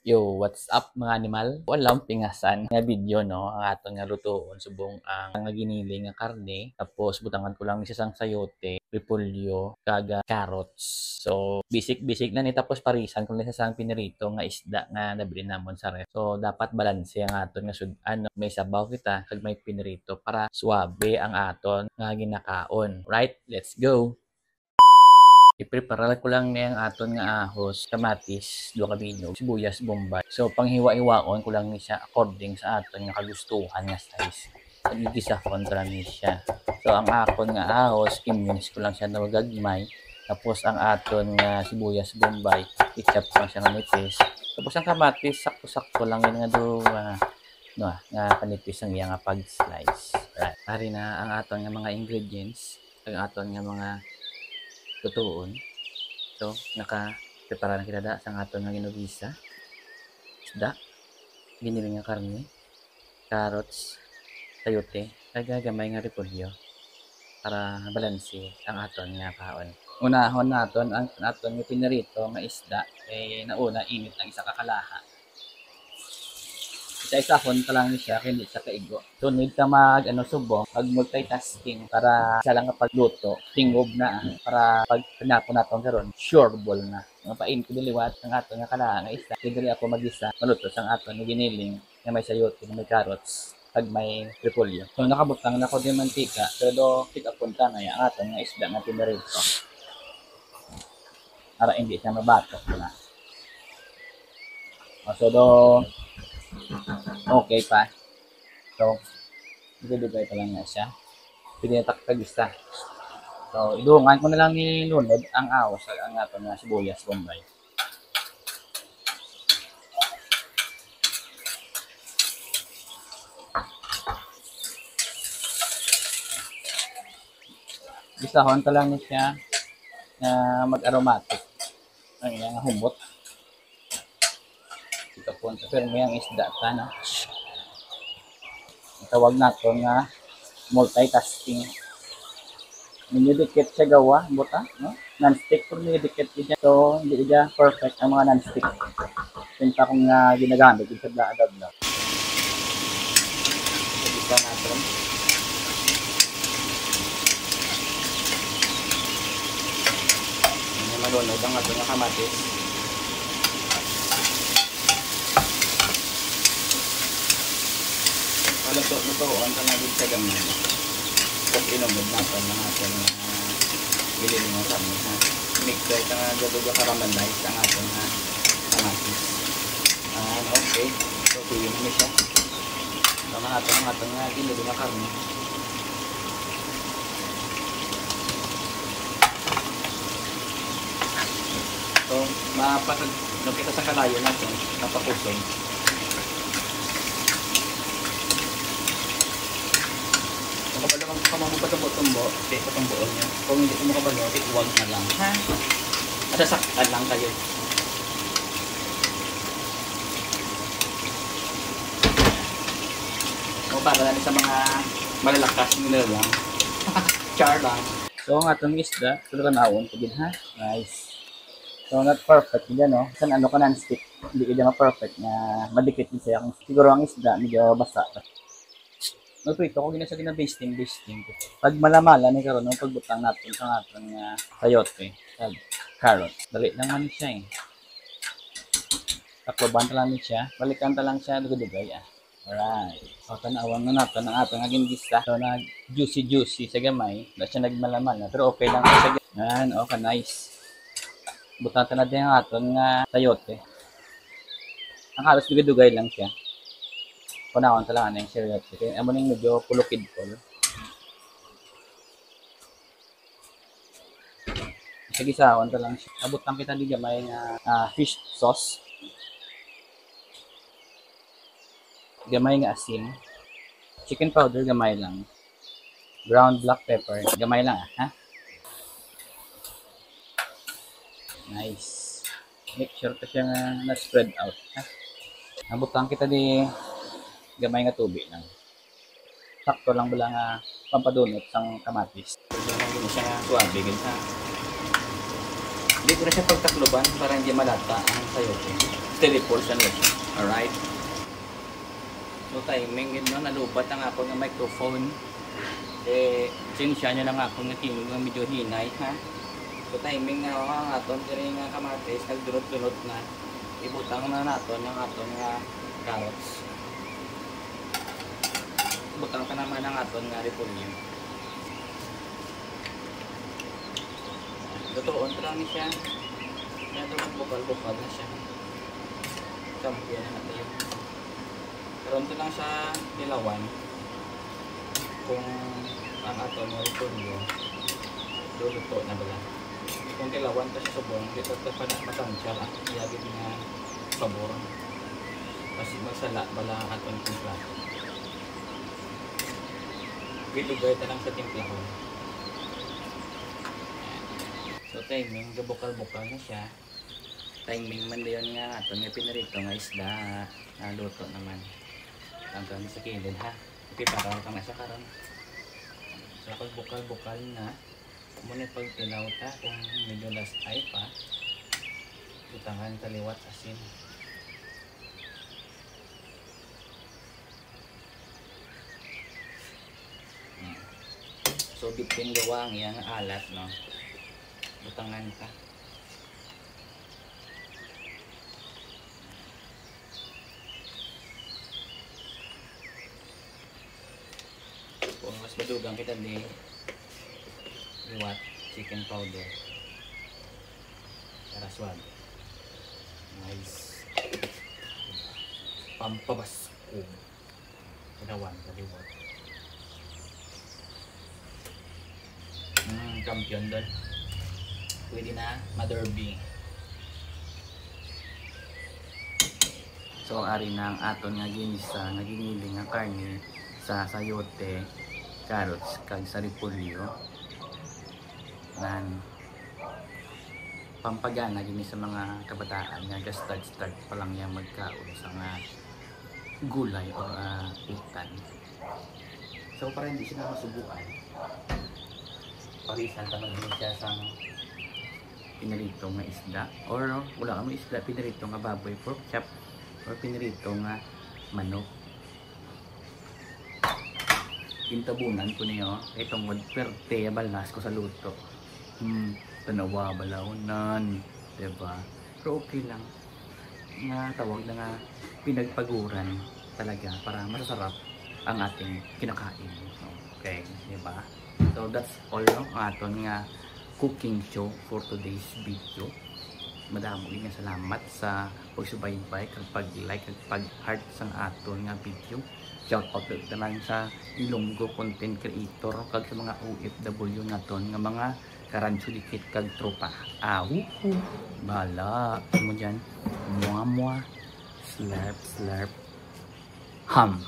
Yo, what's up mga animal? Walang pingasan nga video no, ang aton nga lutoon subong ang nga giniling nga karne, tapos butangan ko lang ni sang sayote, repolyo, kaga carrots. So, bisik-bisik na ni tapos parisan ko ni sang pinirito nga isda nga nabili namon sa ref. So, dapat balanse ang aton nga sudan. May sabaw kita kag may pinirito para suabe ang aton nga ginakaon. Right? Let's go. I-prepare ko lang niyang aton nga ahos, kamatis, duha ka bilog, sibuyas, bombay. So panghiwa-hiwaon ko lang ni siya according sa aton nga kagustuhan nga size. Gigisa-kon ko lang ni siya. So ang akon nga ahos, i-mince ko lang siya na gagmay. Tapos ang aton nga sibuyas, bombay, i-chop lang siya nga nipis. Tapos ang kamatis, sakto-sakto lang yun nga do no, nga panipis ang iya nga pag-slice. Right. Ari na ang aton nga mga ingredients, ang aton nga mga tutuon. So, naka-prepara na kita da sa aton nga ginugisa. Isda, giniling nga karne, carrots, sayote, kag gamay nga repolyo para balanse ang aton nga kaon. Unahon naton ang aton nga pinarito nga isda nauna init ang isa ka kalaha. Isa-isahon ka lang siya kaya hindi siya kaigo. So need ka subong, mag multitasking para isa lang kapag luto, tingob na para pag pinapon natin karon, sureball na. Mapain ko diliwat ang ato nga kalaha nga isda. Dili ako mag-isa, maluto sang ato nga giniling nga may sayote, nga may carrots, pag may repolyo. So nakabutang na ko din mantika, pero tig-apunta na ang ato nga isda nga pinarito. Para hindi siya mabatok na. So okay pa. So, dugay pa lang na siya. Pwede na takagista. So, idungan ko na lang ni lunod ang awas ang aton nga sibuyas bombay. Gisahon ka lang ni siya na mag-aromatic. Ang iyang humot. Ito po sa firme ang isda ta na. Tawag nato nga multitasking. Minidikit siya gawa, buta, no? Non-stick pero minidikit siya. So, hindi siya perfect ang mga non-stick. Pinta kong ginagamit yung sa adab na. So, isa natin. May malunod ang ato nga kamatis. Lutoon ka na din sa gamay. Tapos inumod natin ng ating gililing ng karne. Mixer ka nga gaduga karamandize ang ating kamatis. Okay. So, tuyo na siya. So, ang ating gililing ng karne. So, kita sa kalayo natin, napakusog. Kapag naman mo patumbo-tumbo, patumbuon niya. Kung hindi mo makabalo, huwag na lang. Ha? At sasaktan lang kayo. O para lang sa mga malalakas nila lang. Char lang. So ang atong isda, tulad na awon. Ha? Nice. So not perfect din no? San ano ka non-stick. Hindi ka ma-perfect na madikit din siya. Siguro ang isda, medyo basa. Nagprito ko ginasa basting. Pag malamala ni karon ng pagbutang natin sa aton nga sayote, carrot. Dali lang man siya eh. Takloban ta lang siya, balikan ta lang siya dugay. Alright. So tanawan na natin ang aton nga ginigisa. So na juicy sa gamay, na siya nagmalamal na pero okay lang sa yan, okay nice. Butan ta na din ang aton nga sayote. Ang halos dugay lang siya. Panahon talaga ng serious. Kaya amo ning medyo kulukid ko. Sige sahon ta lang. Abot lang kita di gamay nga fish sauce. Gamay nga asin. Chicken powder gamay lang. Ground black pepper gamay lang ha. Nice. Make sure ka siya na spread out ha. Abot lang kita di gamay nga tubig lang. Sakto lang bala nga pampadunot sang kamatis. Hindi siya nga suabe ganyan. Hindi ko na siya pagtakloban para hindi malata ang sayote. triple siya. Alright. So timing yun no, nalubat ang ako ng microphone. Sinsya nyo lang ako nga kinig ng medyo hinay ha. So timing nga ako ang aton, kaya nga kamatis, nagdurot-durot na. Ibutang na natin yung aton nga carrots. Butang pa naman ang aton nga repolyo. Lutoon pa lang siya. Kaya ito bukal-bukal na siya. Champion na natin. Karoon ito lang siya nilawan. Kung ang aton nga repolyo, luluto na bala. Kung kilawan ito siya subong, dito ito pa na matansyal ang iyagin nga sabor. Kasi magsala bala ang aton kong plato. Bilugay ito lang sa timplahon. So timing, gabukal-bukal na siya. Timing man din nga aton nga pinarito nga isda. Naluto naman. Hanggang sa kilid ha. Ipiparal ka na siya karon. So pag bukal-bukal na, muna pag tilaw ta kung medyo last eye pa, utangan kaliwat asin. So bitin luwang yang alat no. Utangan ka. Kung mas madugang kita di liwat chicken powder para swag. Nice. Pampabasko. Kinawan kaliwat. Champion doon. Pwede na ma-derby. So ari na ang aton nga ginisa, nga giniling nga karne sa sayote, carrots kag sa repolyo. Nan pampagana gini sa mga kabataan nga gastart pa lang yang magkaon sa nga gulay o itan. So para hindi sila masubukan, parisan naman din siya sa pinarito nga isda or wala kang isda, pinarito nga baboy, pork chop or pinarito nga manok. Intabunan ko niyo itong perte balas ko sa luto. Tanawa balawnan, diba? Pero okay lang nga tawag na nga pinagpaguran talaga para masasarap ang ating kinakain. Okay, diba? So that's all no, aton nga cooking show for today's video. Madamo nga salamat sa pagsubaybay, kag pag-like, kag pag-heart sa aton nga video. Shout out naman sa Ilonggo content creator kag sa mga OFW naton nga mga karancho dikit kag tropa. Bala mo dyan. Mua slurp, ham.